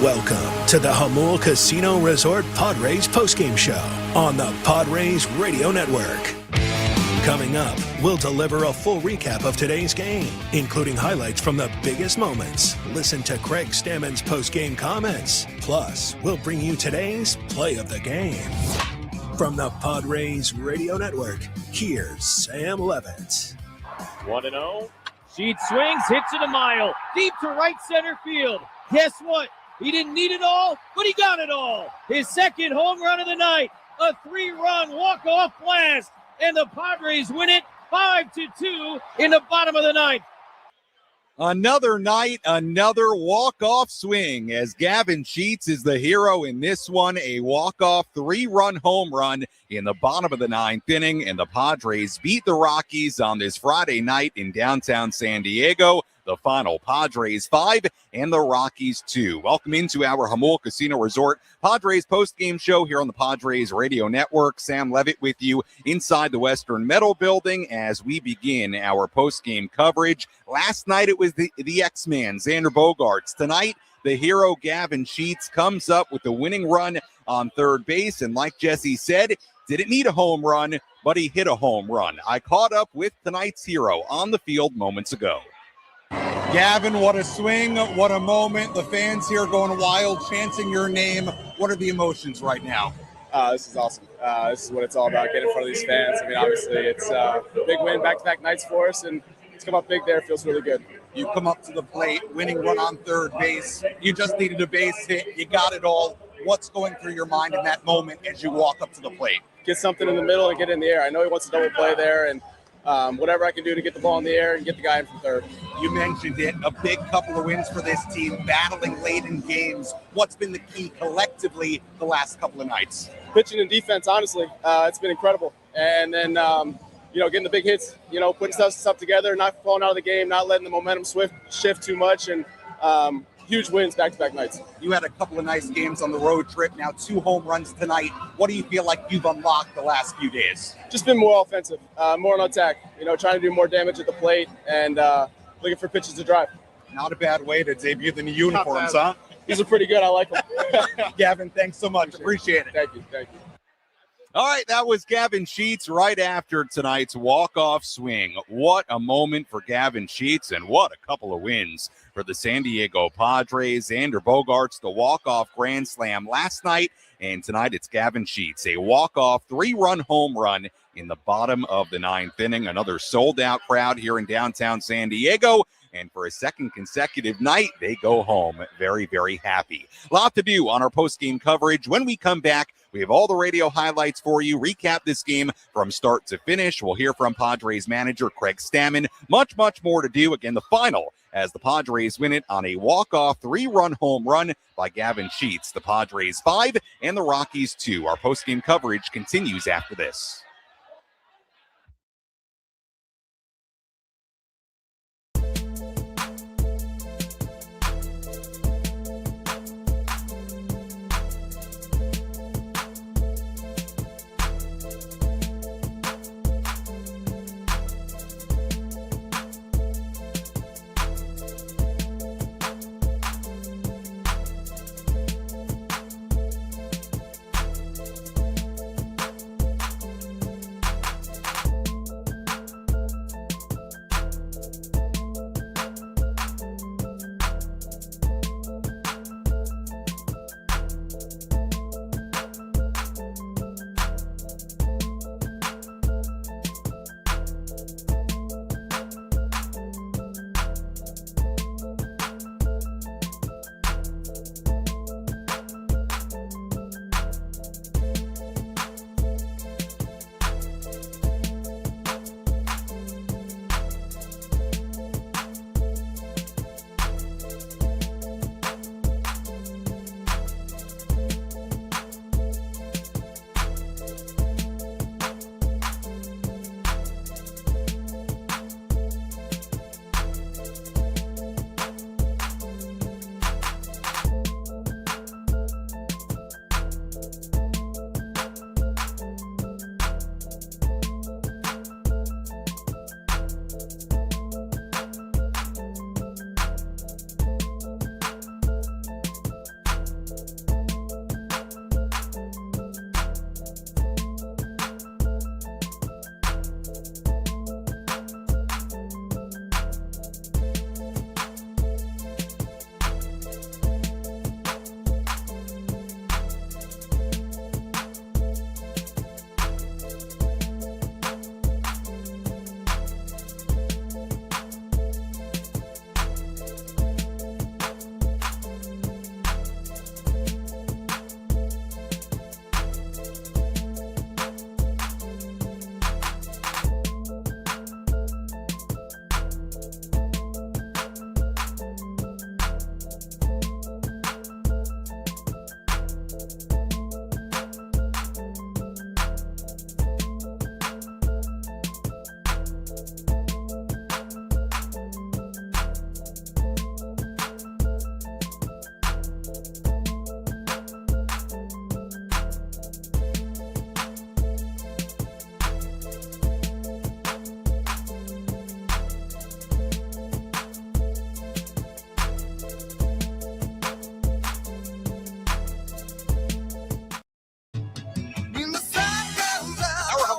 Welcome to the Jamul Casino Resort Padres postgame show on the Padres Radio Network. Coming up, we'll deliver a full recap of today's game, including highlights from the biggest moments. Listen to Craig Stammen's postgame comments. Plus, we'll bring you today's play of the game. From the Padres Radio Network, here's Sam Levitt. 1-0. Sheets swings, hits it a mile, deep to right center field. Guess what? He didn't need it all, but he got it all. His second home run of the night, a 3-run walk-off blast, and the Padres win it 5-2 in the bottom of the ninth. Another night, another walk-off swing as Gavin Sheets is the hero in this one. A walk-off 3-run home run in the bottom of the ninth inning, and the Padres beat the Rockies on this Friday night in downtown San Diego. The final, Padres 5 and the Rockies 2. Welcome into our Jamul Casino Resort Padres postgame show here on the Padres Radio Network. Sam Levitt with you inside the Western Metal Building as we begin our postgame coverage. Last night it was the X-Man, Xander Bogaerts. Tonight, the hero Gavin Sheets comes up with the winning run on third base. And like Jesse said, didn't need a home run, but he hit a home run. I caught up with tonight's hero on the field moments ago. Gavin, what a swing, what a moment. The fans here going wild, chanting your name. What are the emotions right now? This is awesome. This is what it's all about, getting in front of these fans. I mean, obviously, it's a big win, back-to-back nights for us, and it's come up big there. It feels really good. You come up to the plate, winning run on third base. You just needed a base hit. You got it all. What's going through your mind in that moment as you walk up to the plate? Get something in the middle and get in the air. I know he wants a double play there, and whatever I can do to get the ball in the air and get the guy in from third. You mentioned it, a big couple of wins for this team, battling late in games. What's been the key collectively the last couple of nights? Pitching and defense, honestly, it's been incredible. And then, getting the big hits, putting stuff together, not falling out of the game, not letting the momentum shift too much, and huge wins back-to-back nights. You had a couple of nice games on the road trip, now 2 home runs tonight. What do you feel like you've unlocked the last few days? Just been more offensive, more on attack, trying to do more damage at the plate and looking for pitches to drive. Not a bad way to debut the new uniforms, huh? These are pretty good. I like them. Gavin, thanks so much. Appreciate it. Thank you. All right, that was Gavin Sheets right after tonight's walk-off swing. What a moment for Gavin Sheets, and what a couple of wins for the San Diego Padres. Xander Bogaerts, the walk-off grand slam last night, and tonight it's Gavin Sheets, a walk-off 3-run home run in the bottom of the ninth inning. Another sold-out crowd here in downtown San Diego. And for a second consecutive night, they go home very, very happy. A lot to do on our post-game coverage. When we come back, we have all the radio highlights for you. Recap this game from start to finish. We'll hear from Padres manager Craig Stammen. Much, much more to do. Again, the final as the Padres win it on a walk-off 3-run home run by Gavin Sheets. The Padres 5 and the Rockies 2. Our post-game coverage continues after this.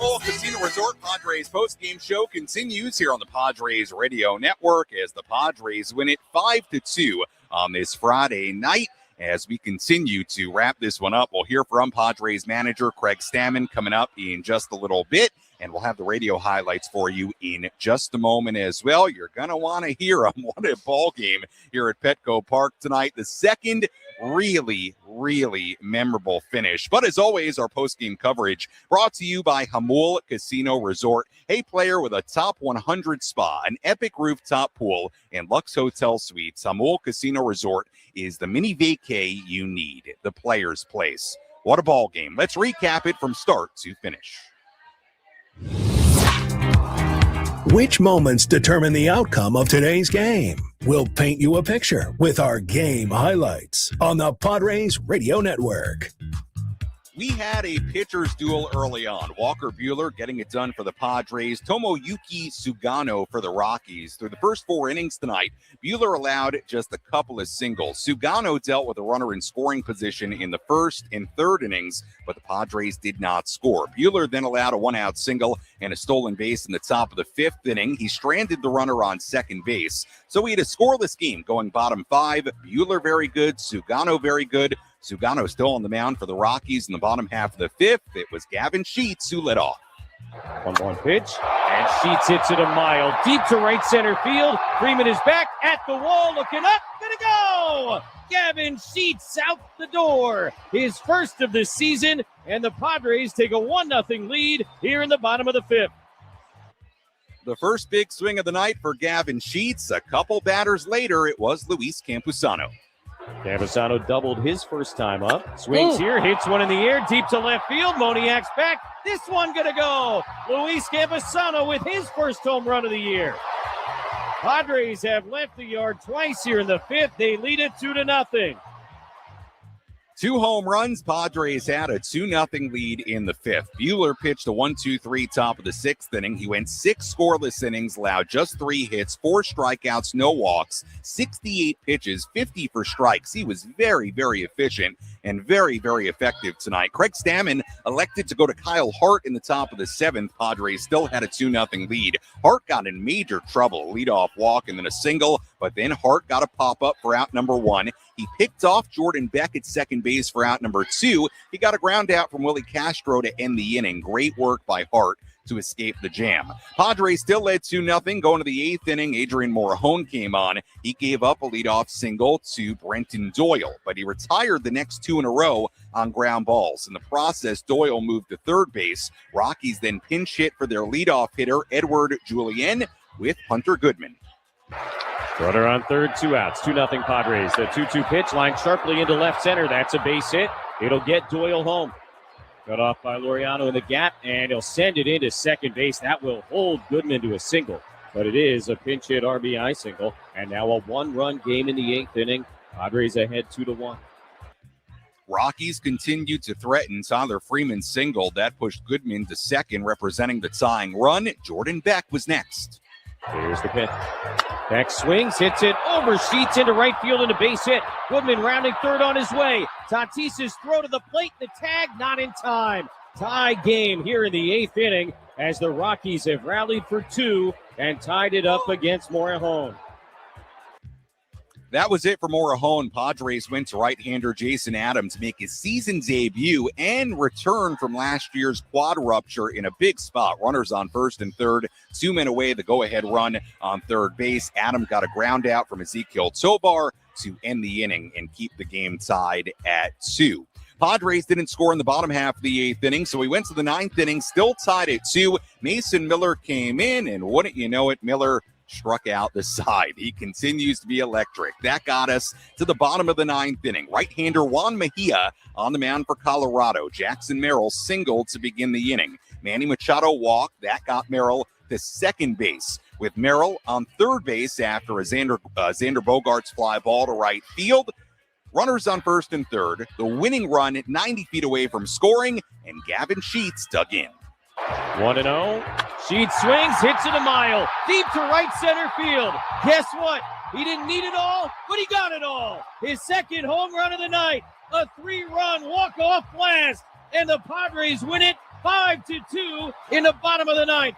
Jamul Casino Resort Padres postgame show continues here on the Padres Radio Network as the Padres win it 5-2 on this Friday night. As we continue to wrap this one up, we'll hear from Padres manager Craig Stammen coming up in just a little bit, and we'll have the radio highlights for you in just a moment as well. You're going to want to hear them. What a ball game here at Petco Park tonight. The second really memorable finish. But as always, our post-game coverage brought to you by Jamul Casino Resort. A player with a top 100 spa, an epic rooftop pool, and Lux Hotel Suites. Jamul Casino Resort is the mini vacay you need, the player's place. What a ball game. Let's recap it from start to finish. Which moments determine the outcome of today's game? We'll paint you a picture with our game highlights on the Padres Radio Network. We had a pitcher's duel early on. Walker Buehler getting it done for the Padres. Tomoyuki Sugano for the Rockies. Through the first 4 innings tonight, Buehler allowed just a couple of singles. Sugano dealt with a runner in scoring position in the first and third innings, but the Padres did not score. Buehler then allowed a 1-out single and a stolen base in the top of the 5th inning. He stranded the runner on second base. So we had a scoreless game going bottom 5. Buehler very good. Sugano very good. Sugano still on the mound for the Rockies in the bottom half of the 5th. It was Gavin Sheets who led off. 1-1 pitch, and Sheets hits it a mile deep to right center field. Freeman is back at the wall, looking up, gonna go! Gavin Sheets out the door, his first of the season, and the Padres take a 1-0 lead here in the bottom of the 5th. The first big swing of the night for Gavin Sheets. A couple batters later, it was Luis Campusano. Campusano doubled his first time up. Swings here, hits one in the air, deep to left field. Moniak's back. This one gonna go. Luis Campusano with his first home run of the year. Padres have left the yard twice here in the 5th. They lead it 2-0. 2 home runs. Padres had a 2-0 lead in the 5th. Buehler pitched a 1-2-3 top of the 6th inning. He went 6 scoreless innings, allowed just 3 hits, 4 strikeouts, no walks, 68 pitches, 50 for strikes. He was very efficient and very effective tonight. Craig Stammen elected to go to Kyle Hart in the top of the 7th. Padres still had a 2-0 lead. Hart got in major trouble. Leadoff walk and then a single, but then Hart got a pop-up for out number 1. He picked off Jordan Beck at second base for out number 2. He got a ground out from Willie Castro to end the inning. Great work by Hart to escape the jam. Padres still led 2-0. Going to the 8th inning, Adrian Morejon came on. He gave up a leadoff single to Brenton Doyle, but he retired the next 2 in a row on ground balls. In the process, Doyle moved to third base. Rockies then pinch hit for their leadoff hitter, Edward Julien, with Hunter Goodman. Runner on third, 2 outs, 2-0 Padres. The 2-2 pitch lined sharply into left center. That's a base hit. It'll get Doyle home. Cut off by Laureano in the gap, and he'll send it into second base. That will hold Goodman to a single, but it is a pinch hit RBI single. And now a 1-run game in the 8th inning. Padres ahead 2-1. Rockies continued to threaten. Tyler Freeman singled. That pushed Goodman to second, representing the tying run. Jordan Beck was next. Here's the pitch. Beck swings, hits it over Sheets into right field and a base hit. Goodman rounding third on his way. Tatis's throw to the plate, the tag not in time. Tie game here in the 8th inning as the Rockies have rallied for 2 and tied it up against Morejon. That was it for Morejon. Padres went to right-hander Jason Adams to make his season debut and return from last year's quad rupture in a big spot. Runners on first and third, 2 men away, the go-ahead run on third base. Adams got a ground out from Ezekiel Tovar to end the inning and keep the game tied at 2. Padres didn't score in the bottom half of the 8th inning, so we went to the 9th inning, still tied at 2. Mason Miller came in, and wouldn't you know it, Miller struck out the side. He continues to be electric. That got us to the bottom of the 9th inning. Right-hander Juan Mejia on the mound for Colorado. Jackson Merrill singled to begin the inning. Manny Machado walked. That got Merrill to second base, with Merrill on third base after a Xander Bogaerts fly ball to right field. Runners on first and third. The winning run 90 feet away from scoring, and Gavin Sheets dug in. 1-0. Sheets swings, hits it a mile, deep to right center field. Guess what? He didn't need it all, but he got it all. His second home run of the night, a 3-run walk-off blast, and the Padres win it 5-2 in the bottom of the ninth.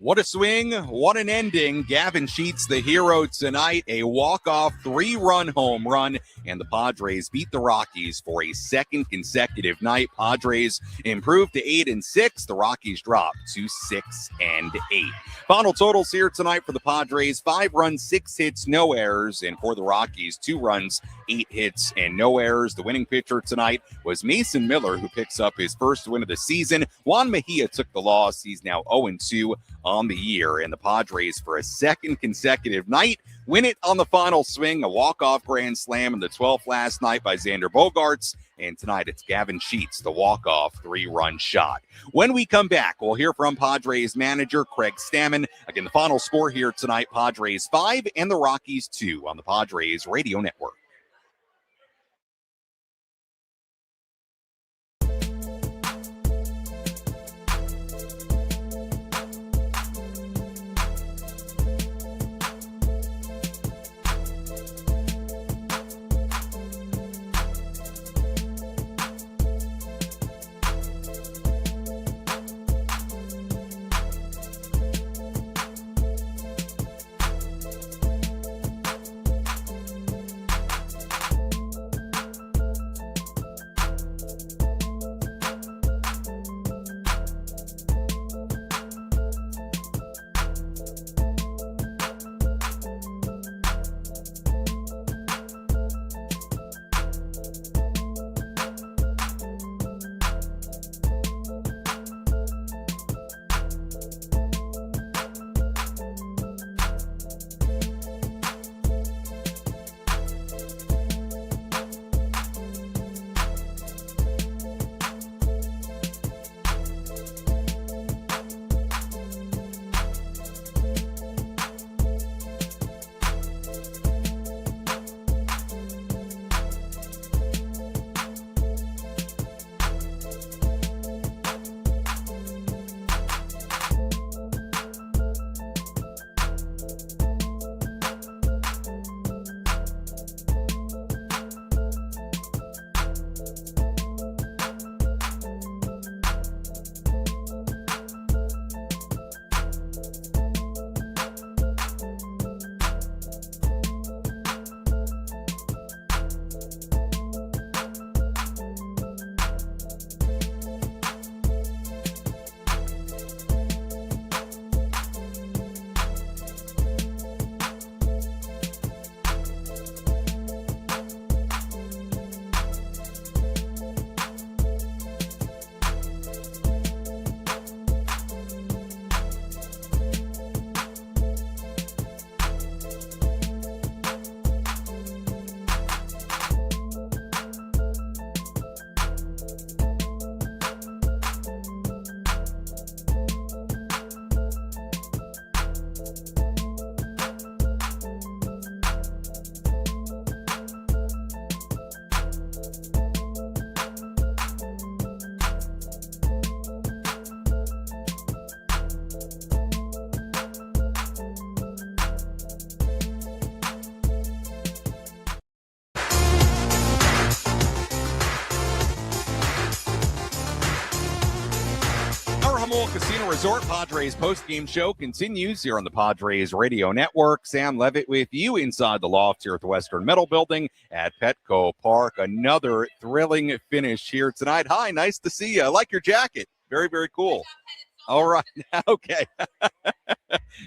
What a swing, what an ending. Gavin Sheets, the hero tonight, a walk-off 3-run home run, and the Padres beat the Rockies for a second consecutive night. Padres improved to 8-6. The Rockies dropped to 6-8. Final totals here tonight for the Padres: 5 runs, 6 hits, no errors, and for the Rockies, 2 runs, 8 hits, and no errors. The winning pitcher tonight was Mason Miller, who picks up his first win of the season. Juan Mejia took the loss. He's now 0-2 on the year, and the Padres, for a second consecutive night, win it on the final swing. A walk-off grand slam in the 12th last night by Xander Bogaerts, and tonight it's Gavin Sheets, the walk-off 3-run shot. When we come back, we'll hear from Padres manager Craig Stammen. Again, the final score here tonight: Padres 5 and the Rockies 2 on the Padres Radio Network. Jamul Casino Resort Padres postgame show continues here on the Padres Radio Network. Sam Levitt with you inside the loft here at the Western Metal Building at Petco Park. Another thrilling finish here tonight. Hi, nice to see you. I like your jacket. Very, very cool. All right. Okay.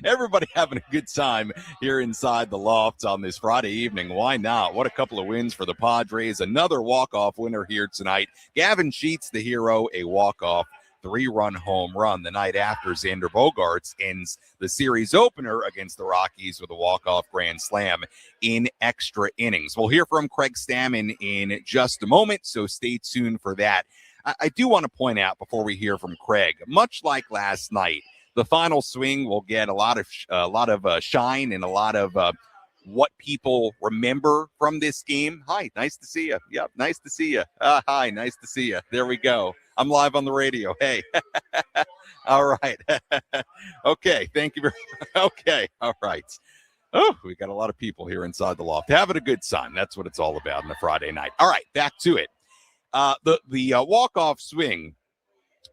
Everybody having a good time here inside the loft on this Friday evening. Why not? What a couple of wins for the Padres. Another walk-off winner here tonight. Gavin Sheets, the hero, a walk-off 3-run home run the night after Xander Bogaerts ends the series opener against the Rockies with a walk-off grand slam in extra innings. We'll hear from Craig Stammen in just a moment, so stay tuned for that. I do want to point out before we hear from Craig, much like last night, the final swing will get a lot of shine and a lot of what people remember from this game. Hi, nice to see you. Yep, nice to see you. Hi, nice to see you. There we go. I'm live on the radio. Hey. All right. Okay. Thank you very much. Okay. All right. Oh, we got a lot of people here inside the loft having a good time. That's what it's all about on a Friday night. All right. Back to it. The walk-off swing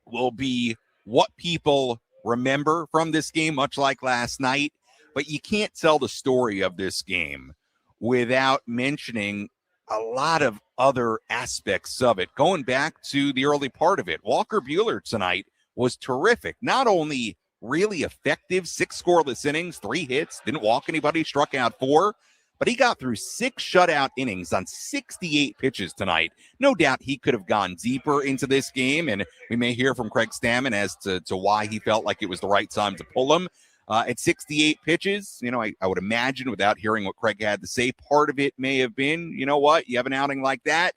will be what people remember from this game, much like last night. But you can't tell the story of this game without mentioning a lot of other aspects of it. Going back to the early part of it, Walker Buehler tonight was terrific. Not only really effective, 6 scoreless innings, 3 hits, didn't walk anybody, struck out 4, but he got through 6 shutout innings on 68 pitches tonight. No doubt he could have gone deeper into this game, and we may hear from Craig Stammen as to why he felt like it was the right time to pull him. At 68 pitches, I would imagine, without hearing what Craig had to say, part of it may have been, you know what, you have an outing like that,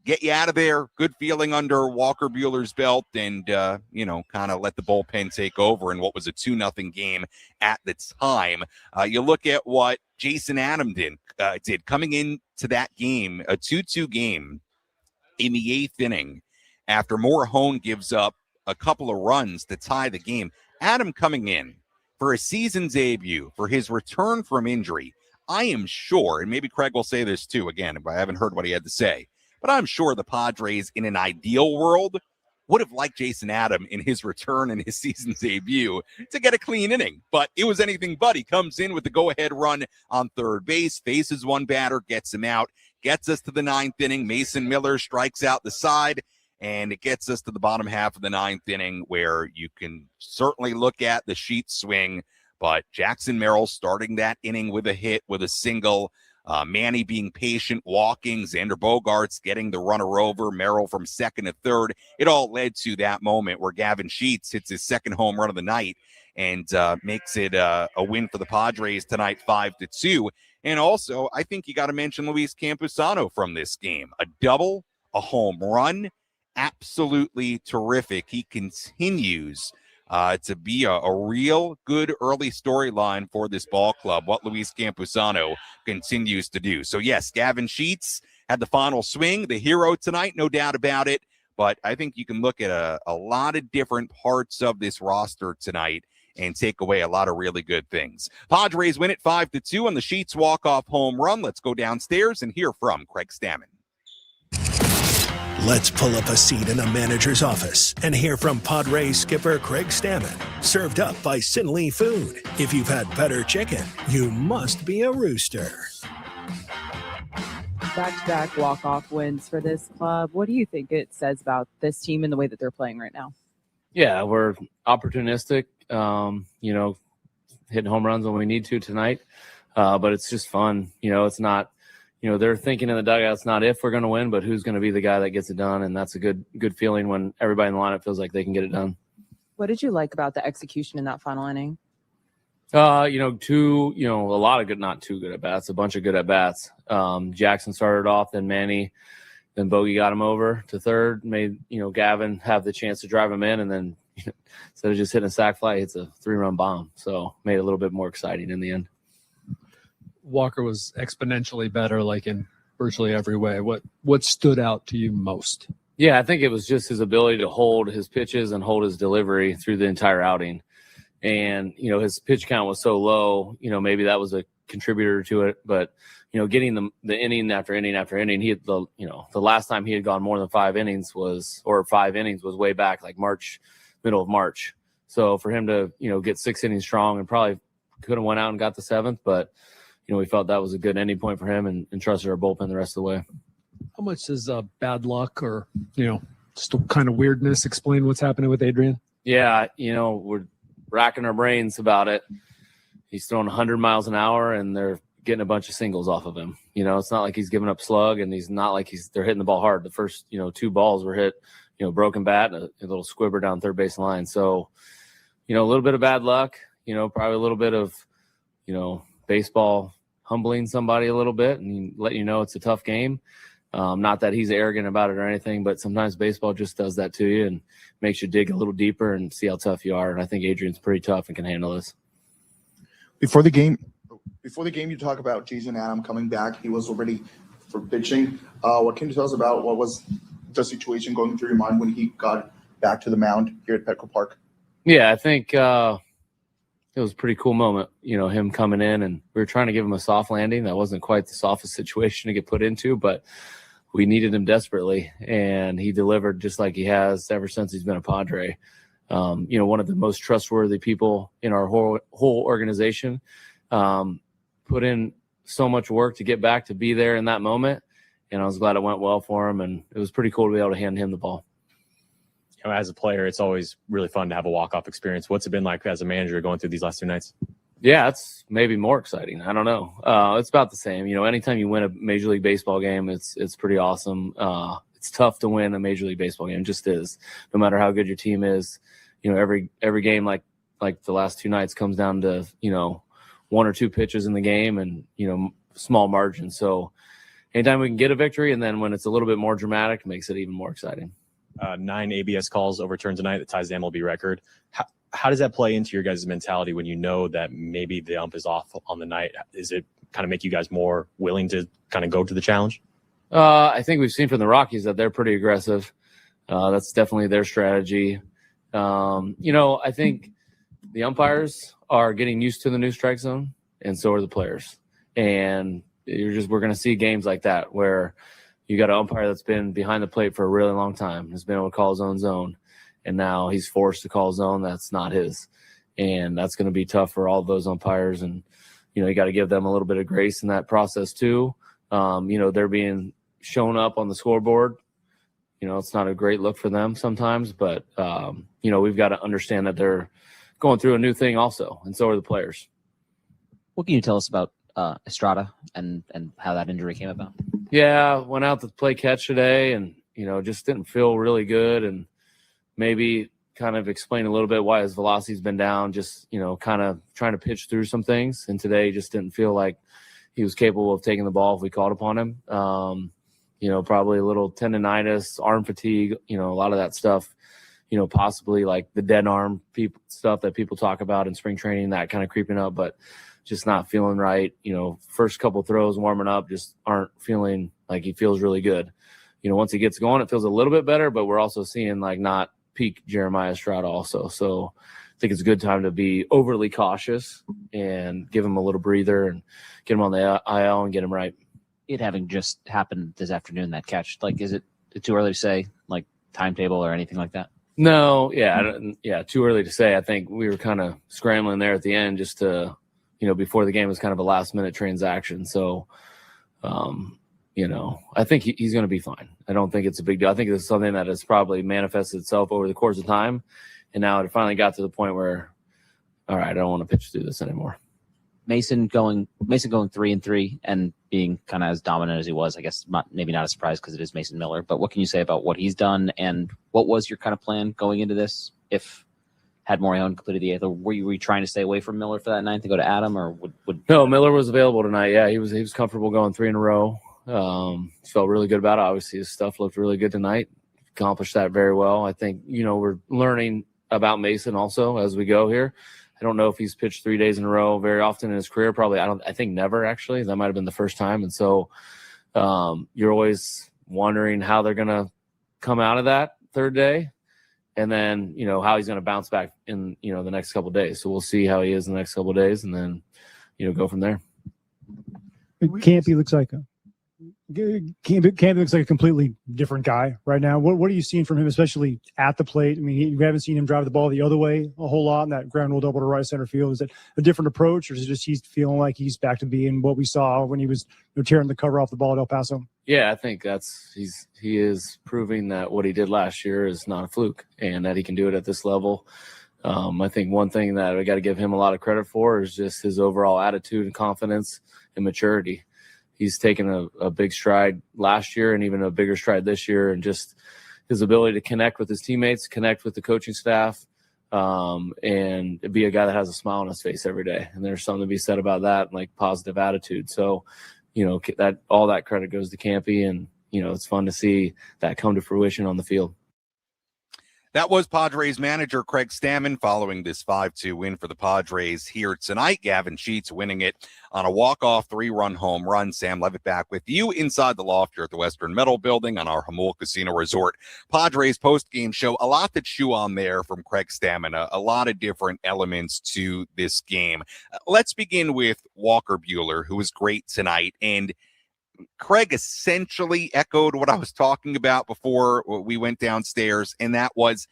get you out of there, good feeling under Walker Buehler's belt, and, kind of let the bullpen take over in what was a 2-0 game at the time. You look at what Jason Adam did coming into that game, a 2-2 game in the 8th inning, after Morahone gives up a couple of runs to tie the game. Adam coming in for a season debut, for his return from injury, I am sure, and maybe Craig will say this too, again, if I haven't heard what he had to say, but I'm sure the Padres in an ideal world would have liked Jason Adam in his return and his season debut to get a clean inning. But it was anything but. He comes in with the go-ahead run on third base, faces one batter, gets him out, gets us to the 9th inning. Mason Miller strikes out the side, and it gets us to the bottom half of the 9th inning, where you can certainly look at the sheet swing, but Jackson Merrill starting that inning with a hit, with a single, Manny being patient, walking, Xander Bogaerts getting the runner over, Merrill from second to third. It all led to that moment where Gavin Sheets hits his second home run of the night and makes it a win for the Padres tonight, 5-2. And also, I think you got to mention Luis Campusano from this game. A double, a home run, absolutely terrific. He continues to be a real good early storyline for this ball club, what Luis Campusano continues to do. So, yes, Gavin Sheets had the final swing, the hero tonight, no doubt about it. But I think you can look at a lot of different parts of this roster tonight and take away a lot of really good things. Padres win it 5-2 on the Sheets walk-off home run. Let's go downstairs and hear from Craig Stammen. Let's pull up a seat in the manager's office and hear from Padres skipper Craig Stammen. Served up by Sinley Food. If you've had better chicken, you must be a rooster. Back-to-back walk-off wins for this club. What do you think it says about this team and the way that they're playing right now? Yeah, we're opportunistic, hitting home runs when we need to tonight. But it's just fun. It's not, they're thinking in the dugout, it's not if we're going to win, but who's going to be the guy that gets it done. And that's a good feeling when everybody in the lineup feels like they can get it done. What did you like about the execution in that final inning? A lot of good, not too good at bats, a bunch of good at bats. Jackson started off, then Manny, then Bogey got him over to third, made, Gavin have the chance to drive him in. And then instead of just hitting a sac fly, he hits a 3-run bomb. So made it a little bit more exciting in the end. Walker was exponentially better, like in virtually every way. What stood out to you most? Yeah, I think it was just his ability to hold his pitches and hold his delivery through the entire outing. And, his pitch count was so low, maybe that was a contributor to it. But, getting the inning after inning after inning, he had the last time he had gone more than 5 innings was way back, like middle of March. So for him to, get 6 innings strong, and probably could have went out and got the 7th, but we felt that was a good ending point for him and trusted our bullpen the rest of the way. How much is bad luck or, just a kind of weirdness explain what's happening with Adrian? Yeah, we're racking our brains about it. He's throwing 100 miles an hour, and they're getting a bunch of singles off of him. It's not like he's giving up slug, and he's not like they're hitting the ball hard. The first, 2 balls were hit, broken bat and a little squibber down third base line. So, a little bit of bad luck, probably a little bit of, baseball humbling somebody a little bit and let it's a tough game. Not that he's arrogant about it or anything, but sometimes baseball just does that to you and makes you dig a little deeper and see how tough you are. And I think Adrian's pretty tough and can handle this. Before the game, you talk about Jason Adam coming back. He was already for pitching. What can you tell us about what was the situation going through your mind when he got back to the mound here at Petco Park? Yeah, I think it was a pretty cool moment, him coming in, and we were trying to give him a soft landing. That wasn't quite the softest situation to get put into, but we needed him desperately, and he delivered just like he has ever since he's been a Padre. One of the most trustworthy people in our whole organization, put in so much work to get back to be there in that moment. And I was glad it went well for him. And it was pretty cool to be able to hand him the ball. As a player, it's always really fun to have a walk-off experience. What's it been like as a manager going through these last 2 nights? Yeah, it's maybe more exciting. I don't know. It's about the same. Anytime you win a Major League Baseball game, it's pretty awesome. It's tough to win a Major League Baseball game. It just is. No matter how good your team is, every game like the last 2 nights comes down to, 1 or 2 pitches in the game and, small margins. So anytime we can get a victory, and then when it's a little bit more dramatic, it makes it even more exciting. 9 ABS calls overturned tonight that ties the MLB record. How does that play into your guys' mentality when you know that maybe the ump is off on the night? Is it kind of make you guys more willing to kind of go to the challenge? I think we've seen from the Rockies that they're pretty aggressive. That's definitely their strategy. I think the umpires are getting used to the new strike zone, and so are the players. And we're going to see games like that where you got an umpire that's been behind the plate for a really long time, has been able to call his own zone, and now he's forced to call a zone that's not his. And that's going to be tough for all of those umpires. And, you got to give them a little bit of grace in that process too. They're being shown up on the scoreboard. It's not a great look for them sometimes, but, we've got to understand that they're going through a new thing also, and so are the players. What can you tell us about Estrada and how that injury came about? Yeah, went out to play catch today and, just didn't feel really good, and maybe kind of explain a little bit why his velocity's been down, just, kind of trying to pitch through some things. And today just didn't feel like he was capable of taking the ball if we called upon him. Probably a little tendonitis, arm fatigue, a lot of that stuff, possibly like the dead arm stuff that people talk about in spring training, that kind of creeping up, but just not feeling right. First couple throws warming up just aren't feeling like he feels really good. Once he gets going, it feels a little bit better, but we're also seeing like not peak Jeremiah Estrada also. So I think it's a good time to be overly cautious and give him a little breather and get him on the IL and get him right. It having just happened this afternoon, that catch, like, is it too early to say, like, timetable or anything like that? No, too early to say. I think we were kind of scrambling there at the end just to, before the game was kind of a last-minute transaction. So, I think he's going to be fine. I don't think it's a big deal. I think it's something that has probably manifested itself over the course of time, and now it finally got to the point where, all right, I don't want to pitch through this anymore. Mason going 3-3 and being kind of as dominant as he was, I guess maybe not a surprise because it is Mason Miller, but what can you say about what he's done, and what was your kind of plan going into this if had Morejon completed the 8th, or were you trying to stay away from Miller for that 9th to go to Adam, or would No, Miller was available tonight. Yeah, he was comfortable going 3 in a row. Felt really good about it. Obviously his stuff looked really good tonight. Accomplished that very well. I think, we're learning about Mason also as we go here. I don't know if he's pitched 3 days in a row very often in his career. Probably, I think never actually. That might have been the first time. And so you're always wondering how they're going to come out of that 3rd day, and then, how he's going to bounce back in, the next couple of days. So we'll see how he is in the next couple of days, and then, go from there. Campy looks like a completely different guy right now. What are you seeing from him, especially at the plate? I mean, you haven't seen him drive the ball the other way a whole lot in that ground rule double to right center field. Is it a different approach, or is it just he's feeling like he's back to being what we saw when he was tearing the cover off the ball at El Paso? Yeah, I think he is proving that what he did last year is not a fluke, and that he can do it at this level. I think one thing that I got to give him a lot of credit for is just his overall attitude and confidence and maturity. He's taken a big stride last year and even a bigger stride this year, and just his ability to connect with his teammates, connect with the coaching staff, and be a guy that has a smile on his face every day. And there's something to be said about that, like positive attitude. So, that all that credit goes to Campy, and, it's fun to see that come to fruition on the field. That was Padres manager Craig Stammen following this 5-2 win for the Padres here tonight. Gavin Sheets winning it on a walk-off 3-run home run. Sam Levitt back with you inside the loft here at the Western Metal Building on our Jamul Casino Resort Padres post-game show. A lot to chew on there from Craig Stammen, a lot of different elements to this game. Let's begin with Walker Buehler, who was great tonight. And Craig essentially echoed what I was talking about before we went downstairs, and that was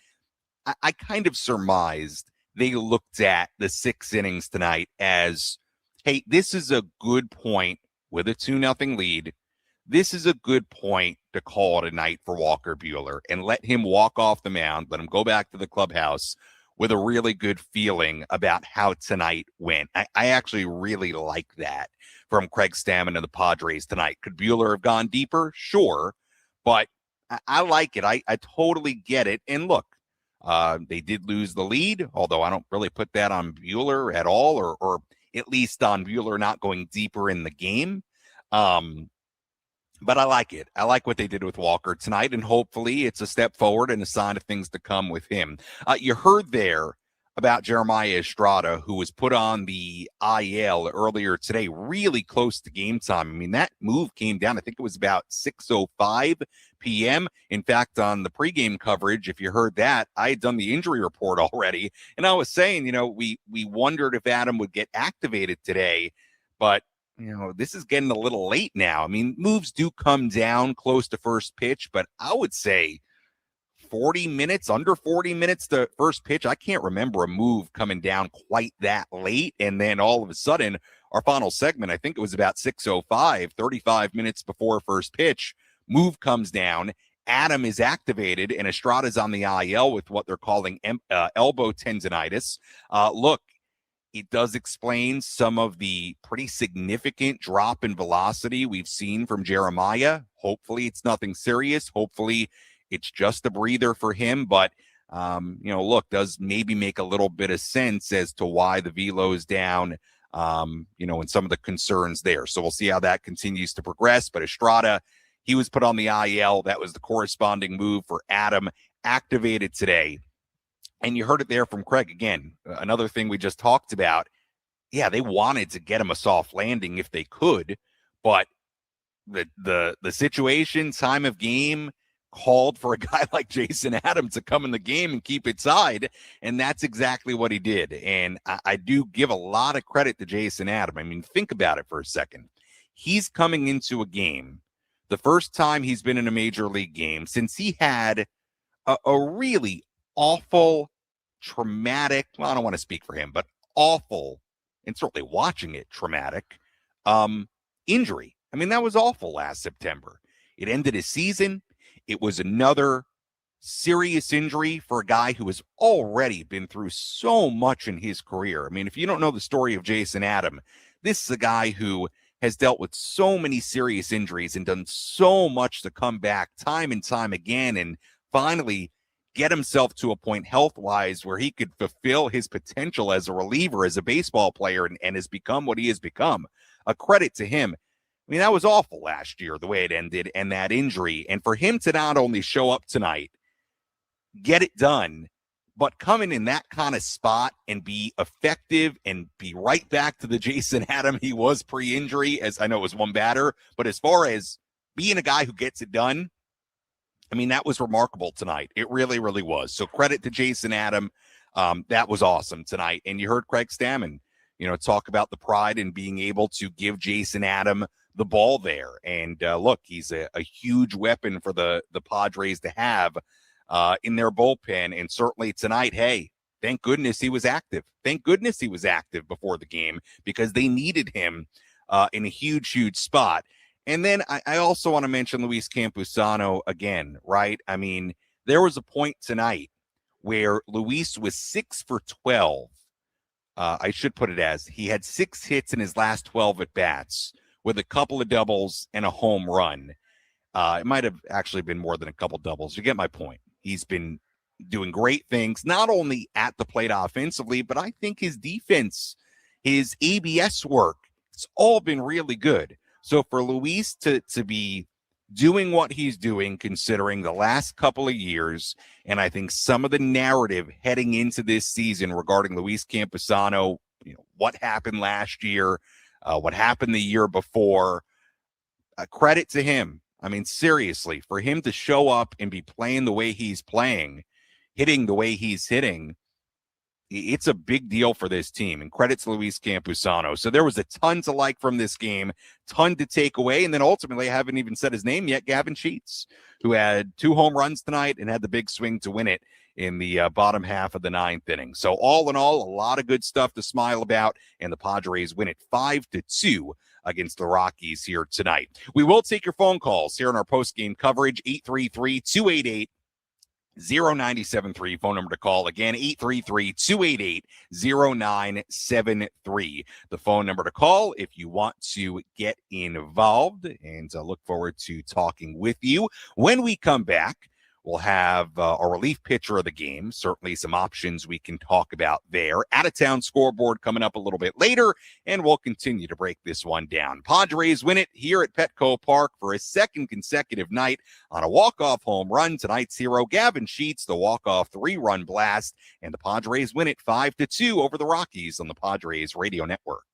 I kind of surmised they looked at the 6 innings tonight as, hey, this is a good point with a 2-0 lead. This is a good point to call it a night for Walker Buehler and let him walk off the mound, let him go back to the clubhouse with a really good feeling about how tonight went. I actually really like that from Craig Stammen and the Padres tonight. Could Buehler have gone deeper? Sure, but I like it. I totally get it. And look, they did lose the lead, although I don't really put that on Buehler at all, or at least on Buehler not going deeper in the game. But I like it. I like what they did with Walker tonight, and hopefully it's a step forward and a sign of things to come with him. You heard there about Jeremiah Estrada, who was put on the IL earlier today, really close to game time. I mean, that move came down, I think it was about 6:05 p.m. In fact, on the pregame coverage, if you heard that, I had done the injury report already, and I was saying, we wondered if Adam would get activated today, but this is getting a little late now. I mean, moves do come down close to first pitch, but I would say 40 minutes, under 40 minutes to first pitch. I can't remember a move coming down quite that late. And then all of a sudden, our final segment, I think it was about 6:05, 35 minutes before first pitch, move comes down. Adam is activated, and Estrada's on the IL with what they're calling elbow tendonitis. Look, it does explain some of the pretty significant drop in velocity we've seen from Jeremiah. Hopefully it's nothing serious. Hopefully it's just a breather for him. But, look, does maybe make a little bit of sense as to why the velo is down, and some of the concerns there. So we'll see how that continues to progress. But Estrada, he was put on the IL. That was the corresponding move for Adam, activated today. And you heard it there from Craig again. Another thing we just talked about. Yeah, they wanted to get him a soft landing if they could, but the situation, time of game called for a guy like Jason Adam to come in the game and keep it tied, and that's exactly what he did. And I do give a lot of credit to Jason Adam. I mean, think about it for a second. He's coming into a game, the first time he's been in a major league game since he had a really awful, traumatic, well, I don't want to speak for him, but awful, and certainly watching it traumatic, injury. I mean, that was awful last September. It ended his season. It was another serious injury for a guy who has already been through so much in his career. I mean, if you don't know the story of Jason Adam, this is a guy who has dealt with so many serious injuries and done so much to come back time and time again and finally get himself to a point health-wise where he could fulfill his potential as a reliever, as a baseball player, and has become what he has become. A credit to him. I mean, that was awful last year, the way it ended, and that injury. And for him to not only show up tonight, get it done, but come in that kind of spot and be effective and be right back to the Jason Adam he was pre-injury, as I know it was one batter, but as far as being a guy who gets it done, I mean, that was remarkable tonight. It really, really was. So credit to Jason Adam. That was awesome tonight. And you heard Craig Stammen, talk about the pride in being able to give Jason Adam the ball there. And look, he's a huge weapon for the Padres to have in their bullpen. And certainly tonight, hey, thank goodness he was active. Thank goodness he was active before the game because they needed him in a huge, huge spot. And then I also want to mention Luis Campusano again, right? I mean, there was a point tonight where Luis was 6 for 12. I should put it as he had 6 hits in his last 12 at-bats with a couple of doubles and a home run. It might have actually been more than a couple doubles. You get my point. He's been doing great things, not only at the plate offensively, but I think his defense, his ABS work, it's all been really good. So for Luis to be doing what he's doing, considering the last couple of years, and I think some of the narrative heading into this season regarding Luis Campusano, what happened last year, what happened the year before, credit to him. I mean, seriously, for him to show up and be playing the way he's playing, hitting the way he's hitting, it's a big deal for this team, and credits Luis Campusano. So there was a ton to like from this game, ton to take away, and then ultimately, I haven't even said his name yet, Gavin Sheets, who had 2 home runs tonight and had the big swing to win it in the bottom half of the 9th inning. So all in all, a lot of good stuff to smile about, and the Padres win it 5-2 against the Rockies here tonight. We will take your phone calls here in our post-game coverage, 833-288 0973, phone number to call again, 833-288-0973, the phone number to call if you want to get involved, and look forward to talking with you. When we come back, we'll have a relief pitcher of the game, certainly some options we can talk about there. Out-of-town scoreboard coming up a little bit later, and we'll continue to break this one down. Padres win it here at Petco Park for a second consecutive night on a walk-off home run. Tonight's hero, Gavin Sheets, the walk-off 3-run blast, and the Padres win it 5-2 over the Rockies on the Padres Radio Network.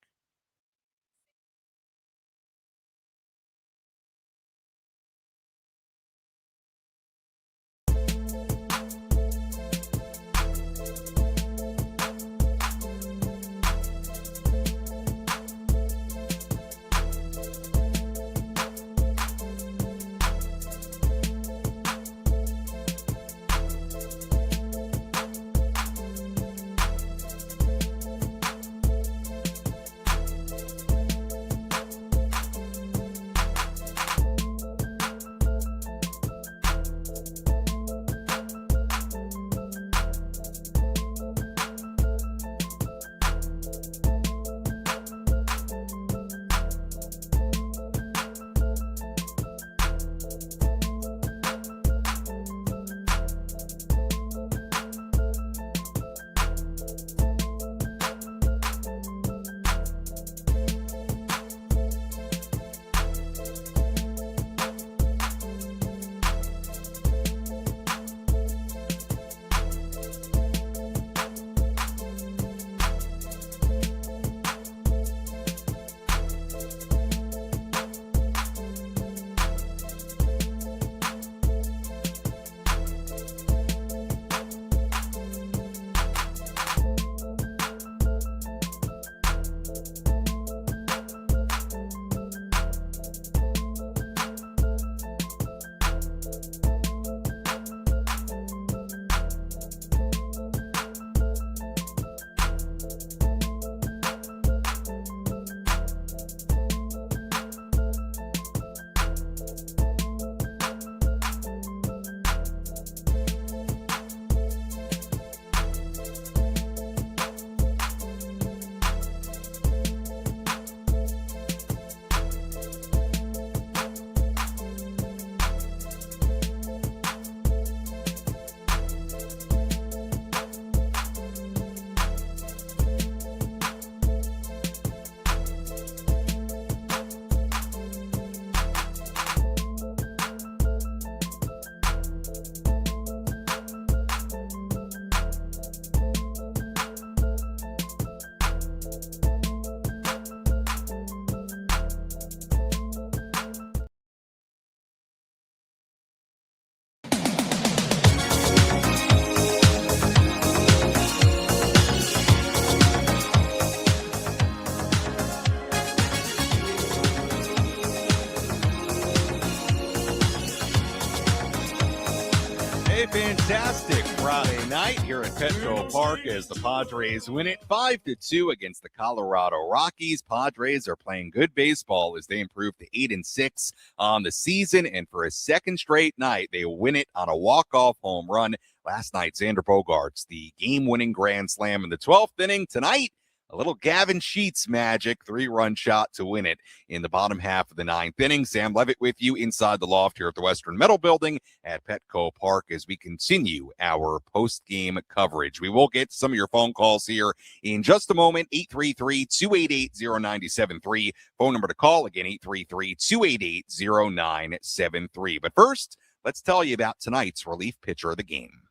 Fantastic Friday night here at Petco Park as the Padres win it 5-2 against the Colorado Rockies. Padres are playing good baseball as they improve to 8-6 on the season, and for a second straight night, they win it on a walk-off home run. Last night, Xander Bogaerts, the game-winning grand slam in the 12th inning. Tonight, a little Gavin Sheets magic, 3-run shot to win it in the bottom half of the 9th inning. Sam Levitt with you inside the loft here at the Western Metal Building at Petco Park as we continue our post-game coverage. We will get some of your phone calls here in just a moment. 833-288-0973. Phone number to call, again, 833-288-0973. But first, let's tell you about tonight's relief pitcher of the game.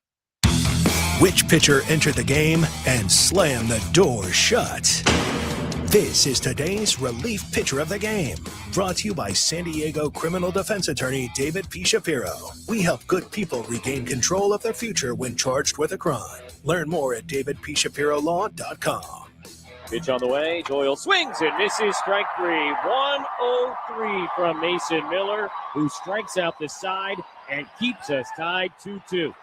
Which pitcher entered the game and slammed the door shut? This is today's relief pitcher of the game, brought to you by San Diego criminal defense attorney David P. Shapiro. We help good people regain control of their future when charged with a crime. Learn more at davidpshapirolaw.com. Pitch on the way. Doyle swings and misses. Strike three. 103 from Mason Miller, who strikes out the side and keeps us tied 2-2.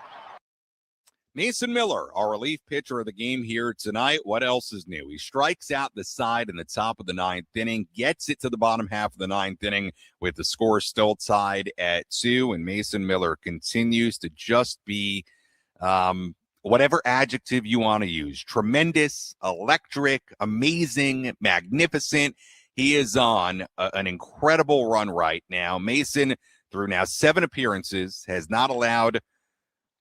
Mason Miller, our relief pitcher of the game here tonight. What else is new? He strikes out the side in the top of the ninth inning, gets it to the bottom half of the ninth inning with the score still tied at 2, and Mason Miller continues to just be whatever adjective you want to use. Tremendous, electric, amazing, magnificent. He is on an incredible run right now. Mason, through now 7 appearances, has not allowed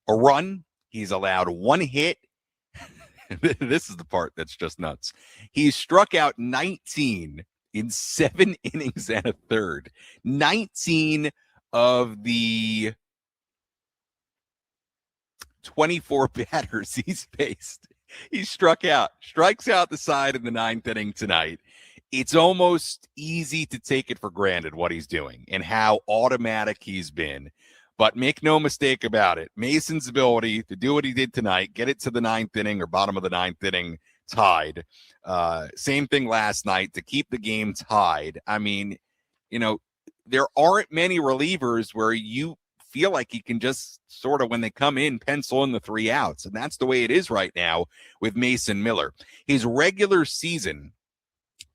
a run. He's allowed 1 hit. This is the part that's just nuts. He's struck out 19 in 7 innings and a third. 19 of the 24 batters he's faced. He strikes out the side in the 9th inning tonight. It's almost easy to take it for granted what he's doing and how automatic he's been. But make no mistake about it, Mason's ability to do what he did tonight, get it to the 9th inning or bottom of the 9th inning tied. Same thing last night to keep the game tied. I mean, there aren't many relievers where you feel like you can just sort of, when they come in, pencil in the 3 outs. And that's the way it is right now with Mason Miller. His regular season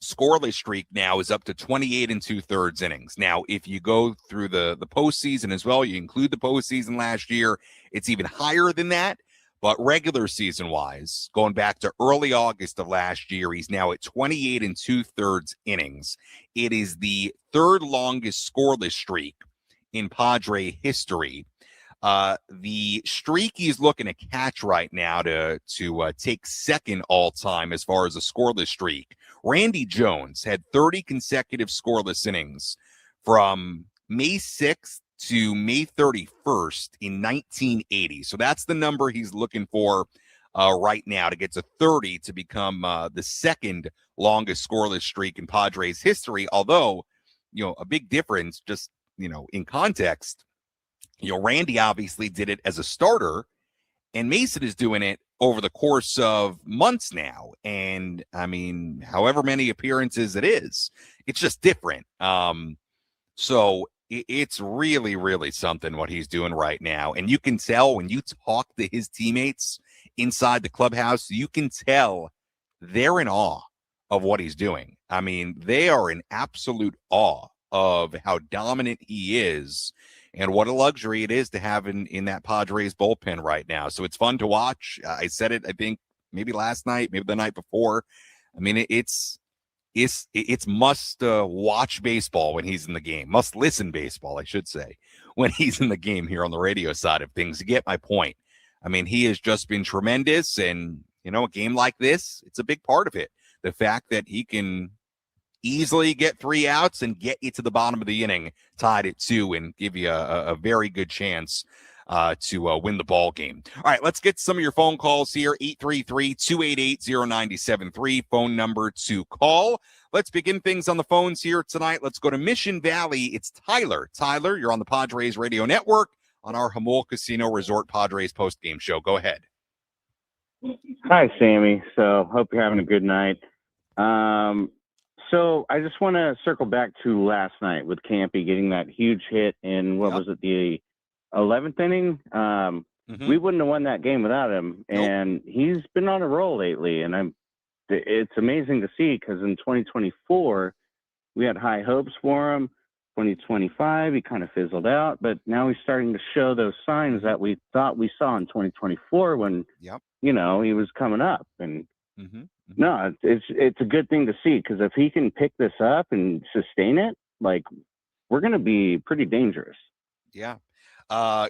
scoreless streak now is up to 28 2/3 innings. Now, if you go through the postseason as well, you include the postseason last year, it's even higher than that. But regular season wise, going back to early August of last year, he's now at 28 2/3 innings. It is the 3rd longest scoreless streak in Padre history. The streak he's looking to catch right now to take 2nd all time as far as a scoreless streak. Randy Jones had 30 consecutive scoreless innings from May 6th to May 31st in 1980. So that's the number he's looking for right now to get to 30 to become the 2nd longest scoreless streak in Padres history. Although, a big difference just, in context, Randy obviously did it as a starter, and Mason is doing it over the course of months now. And I mean, however many appearances it is, it's just different. So it's really, really something what he's doing right now. And you can tell when you talk to his teammates inside the clubhouse, you can tell they're in awe of what he's doing. I mean, they are in absolute awe of how dominant he is and what a luxury it is to have in that Padres bullpen right now. So it's fun to watch. I said it, I think, maybe last night, maybe the night before. I mean, it's must watch baseball when he's in the game. Must listen baseball, I should say, when he's in the game here on the radio side of things. You get my point. I mean, he has just been tremendous. And, a game like this, it's a big part of it. The fact that he can easily get 3 outs and get you to the bottom of the inning tied at 2 and give you a very good chance to win the ball game. All right, let's get some of your phone calls here. 833-288-0973, phone number to call. Let's begin things on the phones here tonight. Let's go to Mission Valley. It's Tyler. Tyler, you're on the Padres Radio Network on our Jamul Casino Resort Padres postgame show. Go ahead. Hi, Sammy. So hope you're having a good night. So I just want to circle back to last night with Campy getting that huge hit in, was it, the 11th inning? We wouldn't have won that game without him. And he's been on a roll lately. And it's amazing to see because in 2024, we had high hopes for him. 2025, he kind of fizzled out. But now he's starting to show those signs that we thought we saw in 2024 when, he was coming up. And no, it's a good thing to see because if he can pick this up and sustain it, we're going to be pretty dangerous. Yeah.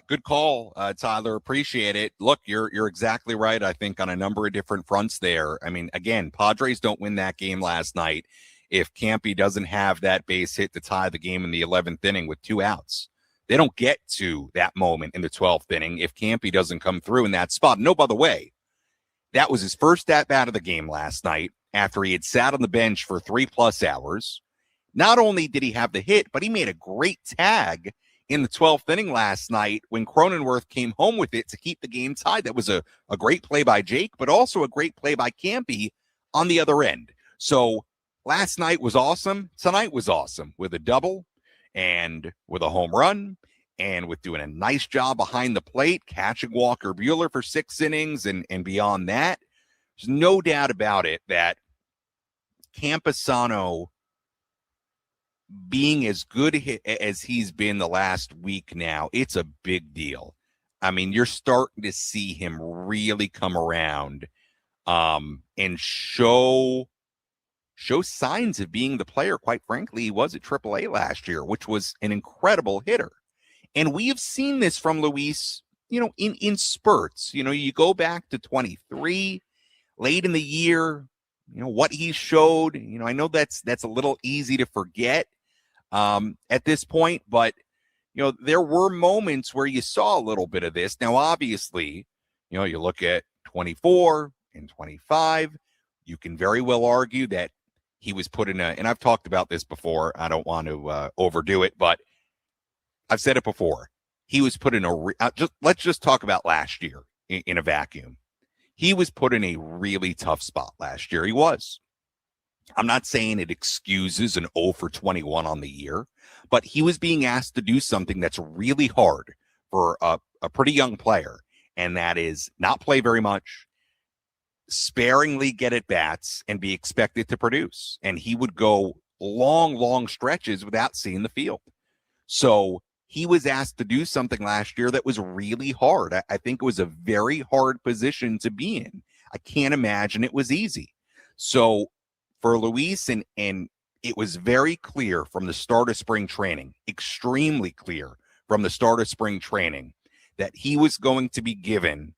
Good call, Tyler. Appreciate it. Look, you're exactly right. I think on a number of different fronts there. I mean, again, Padres don't win that game last night if Campy doesn't have that base hit to tie the game in the 11th inning with 2 outs. They don't get to that moment in the 12th inning if Campy doesn't come through in that spot. No, by the way, that was his first at-bat of the game last night. after he had sat on the bench for 3+ hours. Not only did he have the hit, but he made a great tag in the 12th inning last night when Cronenworth came home with it to keep the game tied. That was a great play by Jake, but also a great play by Campy on the other end. So last night was awesome. Tonight was awesome with a double and with a home run and with doing a nice job behind the plate, catching Walker Buehler for 6 innings and beyond that. There's no doubt about it that Campusano being as good as he's been the last week now, it's a big deal. I mean, you're starting to see him really come around and show signs of being the player, quite frankly, he was at AAA last year, which was an incredible hitter. And we have seen this from Luis, in spurts. You go back to 23, late in the year, what he showed. I know that's a little easy to forget at this point, but there were moments where you saw a little bit of this. Now, obviously, you look at 24 and 25, you can very well argue that he was put in and I've talked about this before. I don't want to overdo it, but I've said it before. He was put in let's just talk about last year in a vacuum. He was put in a really tough spot last year. He was. I'm not saying it excuses an 0 for 21 on the year, but he was being asked to do something that's really hard for a pretty young player, and that is not play very much, sparingly get at bats, and be expected to produce. And he would go long stretches without seeing the field. So he was asked to do something last year that was really hard. I think it was a very hard position to be in. I can't imagine it was easy. So for Luis, and it was very clear from the start of spring training, extremely clear from the start of spring training, that he was going to be given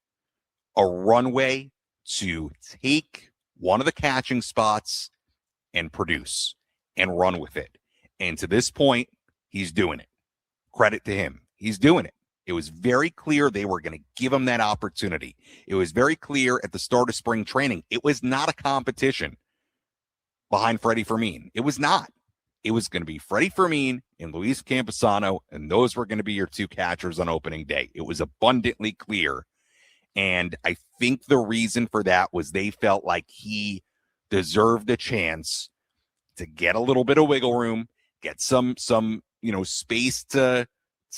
a runway to take one of the catching spots and produce and run with it. And to this point, he's doing it. Credit to him. He's doing it. It was very clear they were going to give him that opportunity. It was very clear at the start of spring training. It was not a competition behind Freddie Fermin. It was not. It was going to be Freddie Fermin and Luis Campusano, and those were going to be your two catchers on opening day. It was abundantly clear. And I think the reason for that was they felt like he deserved a chance to get a little bit of wiggle room, get some space to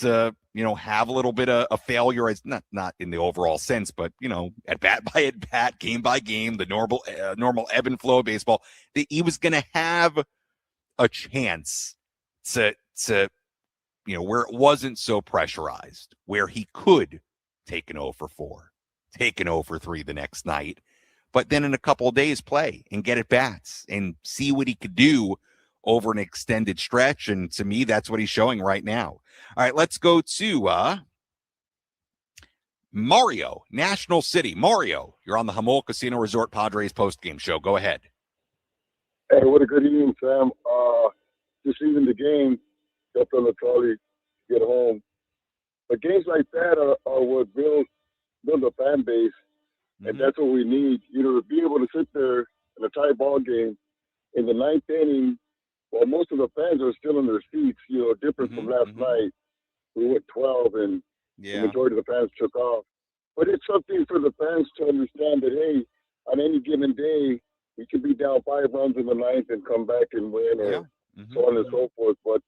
have a little bit of a failure, as not in the overall sense, but at bat by at bat, game by game, the normal ebb and flow of baseball. He was going to have a chance to where it wasn't so pressurized, where he could take an 0 for 4, take an 0 for 3 the next night, but then in a couple of days play and get at bats and see what he could do over an extended stretch. And to me, that's what he's showing right now. All right, let's go to Mario, National City. Mario, you're on the Jamul Casino Resort Padres postgame show. Go ahead. Hey, what a good evening, Sam. Just leaving the game, got on the trolley to get home. But games like that are what build a fan base, and that's what we need. To be able to sit there in a tie ball game in the 9th inning. Well, most of the fans are still in their seats, different from last night. We went 12, and the majority of the fans took off. But it's something for the fans to understand that, hey, on any given day, we could be down 5 runs in the 9th and come back and win, or so on and so forth. But